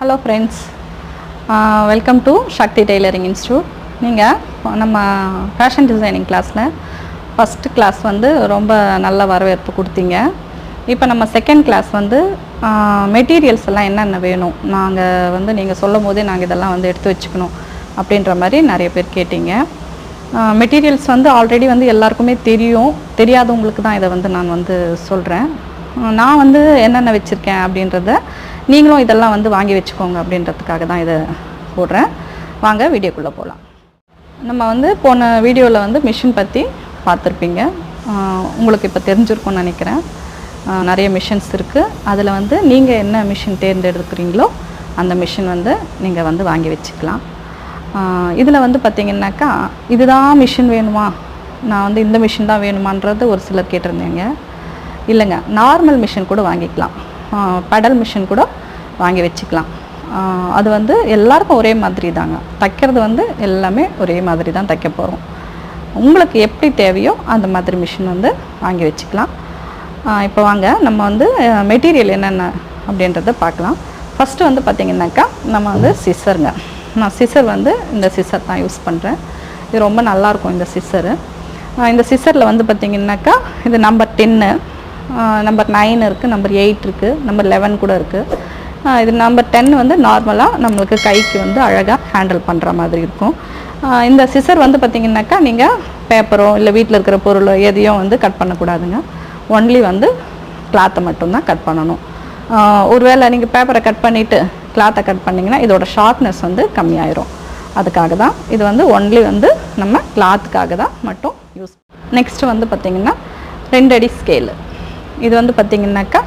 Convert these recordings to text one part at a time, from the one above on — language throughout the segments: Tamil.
Hello friends, welcome to SHAKTHI Tailoring Institute. நீங்கள் நம்ம ஃபேஷன் டிசைனிங் கிளாஸில் ஃபஸ்ட்டு கிளாஸ் வந்து ரொம்ப நல்ல வரவேற்பு கொடுத்தீங்க. இப்போ நம்ம செகண்ட் கிளாஸ் வந்து மெட்டீரியல்ஸ் எல்லாம் என்னென்ன வேணும், நாங்கள் வந்து நீங்கள் சொல்லும் போதே நாங்கள் இதெல்லாம் வந்து எடுத்து வச்சுக்கணும் அப்படின்ற மாதிரி நிறைய பேர் கேட்டீங்க. மெட்டீரியல்ஸ் வந்து ஆல்ரெடி வந்து எல்லாருக்குமே தெரியாதவங்களுக்கு தான் இதை வந்து நான் வந்து சொல்கிறேன். நான் வந்து என்னென்ன வச்சுருக்கேன் அப்படின்றத நீங்களும் இதெல்லாம் வந்து வாங்கி வச்சுக்கோங்க அப்படின்றதுக்காக தான் இதை போடுறேன். வாங்க வீடியோக்குள்ளே போகலாம். நம்ம வந்து போன வீடியோவில் வந்து மிஷின் பற்றி பார்த்துருப்பீங்க. உங்களுக்கு இப்போ தெரிஞ்சிருக்கும்னு நினைக்கிறேன். நிறைய மிஷின்ஸ் இருக்குது. அதில் வந்து நீங்கள் என்ன மிஷின் தேர்ந்தெடுக்கிறீங்களோ அந்த மிஷின் வந்து நீங்கள் வந்து வாங்கி வச்சுக்கலாம். இதில் வந்து பார்த்திங்கன்னாக்கா இதுதான் மிஷின் வேணுமா, நான் வந்து இந்த மிஷின் தான் வேணுமான்றது ஒரு சிலர் கேட்டிருந்தீங்க. இல்லைங்க, நார்மல் மிஷின் கூட வாங்கிக்கலாம், பெடல் மிஷின் கூட வாங்கி வச்சுக்கலாம். அது வந்து எல்லாருக்கும் ஒரே மாதிரி தாங்க, தைக்கிறது வந்து எல்லாமே ஒரே மாதிரி தான் தைக்க போகிறோம். உங்களுக்கு எப்படி தேவையோ அந்த மாதிரி மிஷின் வந்து வாங்கி வச்சுக்கலாம். இப்போ வாங்க நம்ம வந்து மெட்டீரியல் என்னென்ன அப்படின்றத பார்க்கலாம். ஃபஸ்ட்டு வந்து பார்த்திங்கனாக்கா நம்ம வந்து சிசருங்க. நான் சிசர் வந்து இந்த சிசர் தான் யூஸ் பண்ணுறேன். இது ரொம்ப நல்லாயிருக்கும் இந்த சிசரு. இந்த சிசரில் வந்து பார்த்திங்கனாக்கா இது நம்பர் 10, நம்பர் 9 இருக்குது, நம்பர் 8 இருக்குது, நம்பர் 11 கூட இருக்குது. இது நம்பர் 10 வந்து நார்மலாக நம்மளுக்கு கைக்கு வந்து அழகாக ஹேண்டில் பண்ணுற மாதிரி இருக்கும். இந்த சிசர் வந்து பார்த்திங்கனாக்கா நீங்கள் பேப்பரோ இல்லை வீட்டில் இருக்கிற பொருளோ எதையும் வந்து கட் பண்ணக்கூடாதுங்க. ஒன்லி வந்து கிளாத்தை மட்டும்தான் கட் பண்ணணும். ஒருவேளை நீங்கள் பேப்பரை கட் பண்ணிவிட்டு கிளாத்தை கட் பண்ணிங்கன்னா இதோட ஷார்ப்னஸ் வந்து கம்மியாயிரும். அதுக்காக தான் இது வந்து ஒன்லி வந்து நம்ம கிளாத்துக்காக தான் மட்டும் யூஸ். நெக்ஸ்ட்டு வந்து பார்த்திங்கன்னா 2 அடி ஸ்கேலு. இது வந்து பார்த்திங்கனாக்கா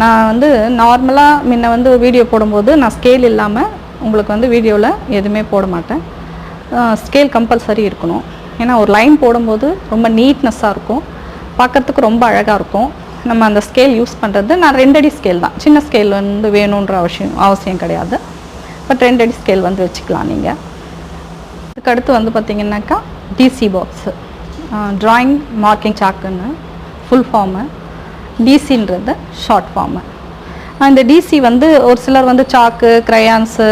நான் வந்து நார்மலாக முன்ன வந்து வீடியோ போடும்போது நான் ஸ்கேல் இல்லாமல் உங்களுக்கு வந்து வீடியோவில் எதுவுமே போட மாட்டேன். ஸ்கேல் கம்பல்சரி இருக்கணும். ஏன்னா ஒரு லைன் போடும்போது ரொம்ப நீட்னஸாக இருக்கும், பார்க்குறதுக்கு ரொம்ப அழகாக இருக்கும். நம்ம அந்த ஸ்கேல் யூஸ் பண்ணுறது நான் 2 அடி ஸ்கேல் தான், சின்ன ஸ்கேல் வந்து வேணுன்ற அவசியம் கிடையாது. பட் 2 அடி ஸ்கேல் வந்து வச்சுக்கலாம் நீங்கள். அதுக்கடுத்து வந்து பார்த்திங்கனாக்கா டிசி பாக்ஸு, ட்ராயிங் மார்க்கிங் சாக்குன்னு ஃபுல் ஃபார்மு, டிசின்றது ஷார்ட் ஃபார்மு. இந்த டிசி வந்து ஒரு சிலர் வந்து சாக்கு, க்ரையான்ஸு,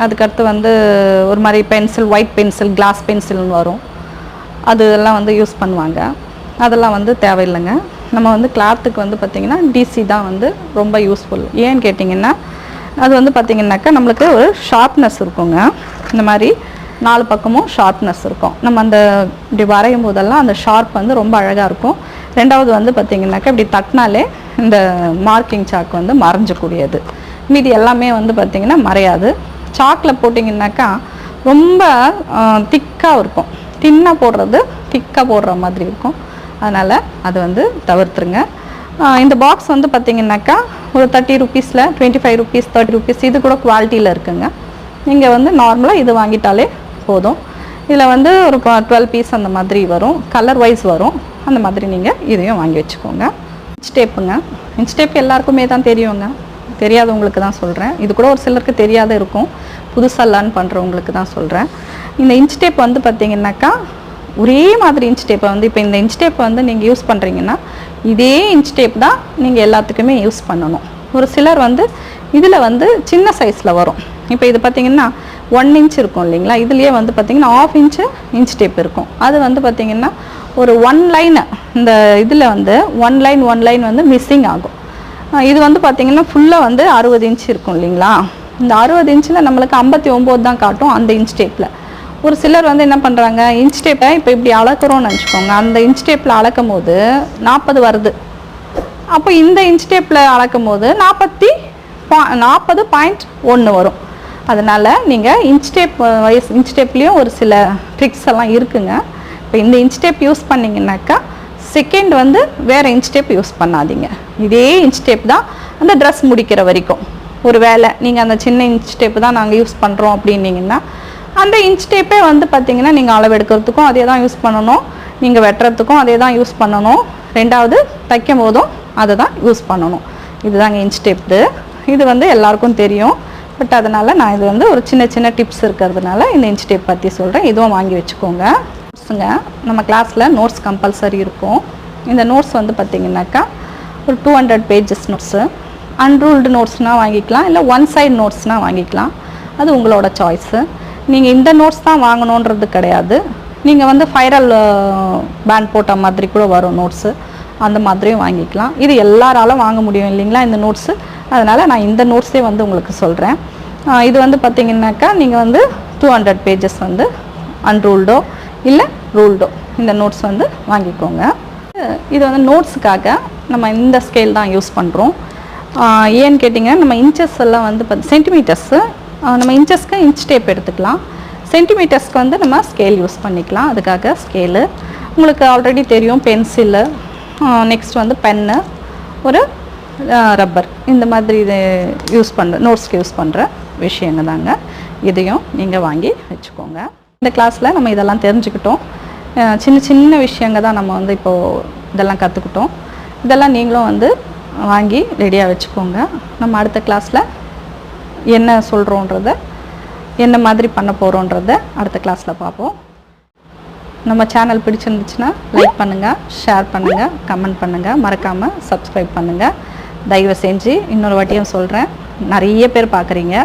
அதுக்கடுத்து வந்து ஒரு மாதிரி பென்சில், ஒயிட் பென்சில், கிளாஸ் பென்சில்னு வரும், அதெல்லாம் வந்து யூஸ் பண்ணுவாங்க. அதெல்லாம் வந்து தேவையில்லைங்க. நம்ம வந்து கிளாத்துக்கு வந்து பார்த்திங்கன்னா டிசி தான் வந்து ரொம்ப யூஸ்ஃபுல். ஏன்னு கேட்டிங்கன்னா அது வந்து பார்த்திங்கனாக்கா நம்மளுக்கு ஒரு ஷார்ப்னஸ் இருக்குங்க. இந்த மாதிரி 4 பக்கமும் ஷார்ப்னஸ் இருக்கும். நம்ம அந்த இப்படி வரையும் போதெல்லாம் அந்த ஷார்ப் வந்து ரொம்ப அழகாக இருக்கும். ரெண்டாவது வந்து பார்த்திங்கனாக்கா இப்படி தட்டினாலே இந்த மார்க்கிங் சாக்கு வந்து மறைஞ்சக்கூடியது. மீதி எல்லாமே வந்து பார்த்திங்கன்னா மறையாது. சாக்கில் போட்டிங்கனாக்கா ரொம்ப திக்காக இருக்கும், தின்னாக போடுறது திக்காக போடுற மாதிரி இருக்கும். அதனால் அது வந்து தவிர்த்துருங்க. இந்த பாக்ஸ் வந்து பார்த்திங்கனாக்கா ஒரு 30 ருபீஸில் 25 ருபீஸ், 30 ருபீஸ், இது கூட குவாலிட்டியில் இருக்குங்க. நீங்கள் வந்து நார்மலாக இது வாங்கிட்டாலே போதும். இதில் வந்து ஒரு 12 பீஸ் அந்த மாதிரி வரும், கலர் வைஸ் வரும். அந்த மாதிரி நீங்கள் இதையும் வாங்கி வச்சுக்கோங்க. இன்ச் டேப்புங்க. இன்ச் டேப் எல்லாருக்குமே தான் தெரியுங்க, தெரியாதவங்களுக்கு தான் சொல்கிறேன். இது கூட ஒரு சிலருக்கு தெரியாத இருக்கும், புதுசாக லேர்ன் பண்ணுறவங்களுக்கு தான் சொல்கிறேன். இந்த இன்ச் டேப் வந்து பார்த்திங்கனாக்கா ஒரே மாதிரி இன்ச் டேப்பை வந்து இப்போ இந்த இன்ச் டேப்பை வந்து நீங்கள் யூஸ் பண்ணுறீங்கன்னா இதே இன்ச் டேப் தான் நீங்கள் எல்லாத்துக்குமே யூஸ் பண்ணணும். ஒரு சிலர் வந்து இதில் வந்து சின்ன சைஸில் வரும். இப்போ இது பார்த்திங்கன்னா 1 இன்ச் இருக்கும் இல்லைங்களா, இதுலேயே வந்து பார்த்திங்கன்னா 1/2 இன்ச்சு இன்ச் டேப் இருக்கும். அது வந்து பார்த்திங்கன்னா ஒரு 1 லைனு, இந்த இதில் வந்து 1 லைன் வந்து மிஸ்ஸிங் ஆகும். இது வந்து பார்த்திங்கன்னா ஃபுல்லாக வந்து 60 இன்ச் இருக்கும் இல்லைங்களா. இந்த 60 இன்ச்சில் நம்மளுக்கு 59 தான் காட்டும் அந்த இன்ச் டேப்பில். ஒரு சிலர் வந்து என்ன பண்ணுறாங்க, இன்ச் டேப்பை இப்போ இப்படி அளக்குறோன்னு நினச்சிக்கோங்க, அந்த இன்ச் டேப்பில் அளக்கும் போது 40 வருது. அப்போ இந்த இன்ச் டேப்பில் அளக்கும் போது 40.1 வரும். அதனால் நீங்கள் இன்ச் டேப்லேயும் ஒரு சில ட்ரிக்ஸ் எல்லாம் இருக்குங்க. இப்போ இந்த இன்ச் டேப் யூஸ் பண்ணிங்கனாக்கா செகண்ட் வந்து வேறு இன்ச் டேப் யூஸ் பண்ணாதீங்க. இதே இன்ச் டேப் தான் அந்த ட்ரெஸ் முடிக்கிற வரைக்கும். ஒரு வேளை நீங்கள் அந்த சின்ன இன்ச் டேப்பு தான் நாங்கள் யூஸ் பண்ணுறோம் அப்படின்னீங்கன்னா அந்த இன்ச் டேப்பே வந்து பார்த்திங்கன்னா நீங்கள் அளவு எடுக்கிறதுக்கும் அதே தான் யூஸ் பண்ணணும், நீங்கள் வெட்டுறதுக்கும் அதே தான் யூஸ் பண்ணணும், ரெண்டாவது தைக்கும் போதும் அதை தான் யூஸ் பண்ணணும். இதுதாங்க இன்ச் டேப்பு. இது வந்து எல்லாருக்கும் தெரியும். பட் அதனால் நான் இது வந்து ஒரு சின்ன டிப்ஸ் இருக்கிறதுனால இந்த இன்ச் டேப் பற்றி சொல்கிறேன். இதுவும் வாங்கி வச்சுக்கோங்க. நோட்ஸுங்க, நம்ம கிளாஸில் நோட்ஸ் கம்பல்சரி இருக்கும். இந்த நோட்ஸ் வந்து பார்த்திங்கனாக்கா ஒரு 200 பேஜஸ் நோட்ஸு. அன்ரூல்டு நோட்ஸ்னால் வாங்கிக்கலாம், இல்லை ஒன் சைட் நோட்ஸ்னால் வாங்கிக்கலாம். அது உங்களோட சாய்ஸு. நீங்கள் இந்த நோட்ஸ் தான் வாங்கணுன்றது கிடையாது. நீங்கள் வந்து ஃபைரல் பேண்ட் போட்ட மாதிரி கூட வரும் நோட்ஸு, அந்த மாதிரியும் வாங்கிக்கலாம். இது எல்லாராலும் வாங்க முடியும் இல்லைங்களா இந்த நோட்ஸு. அதனால் நான் இந்த நோட்ஸே வந்து உங்களுக்கு சொல்கிறேன். இது வந்து பார்த்திங்கனாக்கா நீங்கள் வந்து 200 பேஜஸ் வந்து அன்ரூல்டோ இல்லை ரூல்டோ இந்த நோட்ஸ் வந்து வாங்கிக்கோங்க. இது வந்து நோட்ஸுக்காக நம்ம இந்த ஸ்கேல் தான் யூஸ் பண்ணுறோம். ஏன்னு கேட்டிங்கன்னா நம்ம இன்ச்சஸ் எல்லாம் வந்து சென்டிமீட்டர்ஸு, நம்ம இன்ச்சஸ்க்கு இன்ச் டேப் எடுத்துக்கலாம், சென்டிமீட்டர்ஸ்க்கு வந்து நம்ம ஸ்கேல் யூஸ் பண்ணிக்கலாம். அதுக்காக ஸ்கேலு உங்களுக்கு ஆல்ரெடி தெரியும். பென்சிலு, நெக்ஸ்ட் வந்து பென்னு, ஒரு ரப்பர், இந்த மாதிரி இது யூஸ் பண்ணுற நோட்ஸ்க்கு யூஸ் பண்ணுற விஷயங்க தாங்க. இதையும் நீங்கள் வாங்கி வச்சுக்கோங்க. இந்த கிளாஸில் நம்ம இதெல்லாம் தெரிஞ்சுக்கிட்டோம். சின்ன சின்ன விஷயங்க தான் நம்ம வந்து இப்போது இதெல்லாம் கற்றுக்கிட்டோம். இதெல்லாம் நீங்களும் வந்து வாங்கி ரெடியாக வச்சுக்கோங்க. நம்ம அடுத்த கிளாஸில் என்ன சொல்கிறோன்றத, என்ன மாதிரி பண்ண போகிறோன்றத அடுத்த கிளாஸில் பார்ப்போம். நம்ம சேனல் பிடிச்சிருந்துச்சுன்னா லைக் பண்ணுங்கள், ஷேர் பண்ணுங்கள், கமெண்ட் பண்ணுங்கள், மறக்காமல் சப்ஸ்கிரைப் பண்ணுங்கள். தயவு செஞ்சு இன்னொரு வாட்டியும் சொல்கிறேன், நிறைய பேர் பார்க்குறீங்க.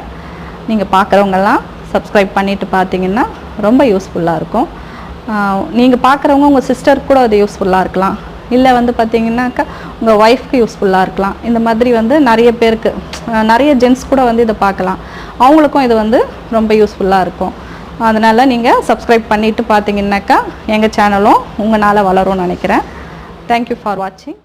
நீங்கள் பார்க்குறவங்கெல்லாம் சப்ஸ்கிரைப் பண்ணிவிட்டு பார்த்தீங்கன்னா ரொம்ப யூஸ்ஃபுல்லாக இருக்கும். நீங்கள் பார்க்குறவங்க உங்கள் சிஸ்டருக்கு கூட அது யூஸ்ஃபுல்லாக இருக்கலாம், இல்லை வந்து பார்த்திங்கனாக்கா உங்கள் ஒய்ஃப்க்கு யூஸ்ஃபுல்லாக இருக்கலாம். இந்த மாதிரி வந்து நிறைய பேருக்கு, நிறைய ஜென்ட்ஸ் கூட வந்து இதை பார்க்கலாம், அவங்களுக்கும் இது வந்து ரொம்ப யூஸ்ஃபுல்லாக இருக்கும். அதனால் நீங்கள் சப்ஸ்கிரைப் பண்ணிவிட்டு பார்த்தீங்கன்னாக்கா எங்கள் சேனலும் உங்களால் வளரும்னு நினைக்கிறேன். தேங்க்யூ ஃபார் வாட்சிங்.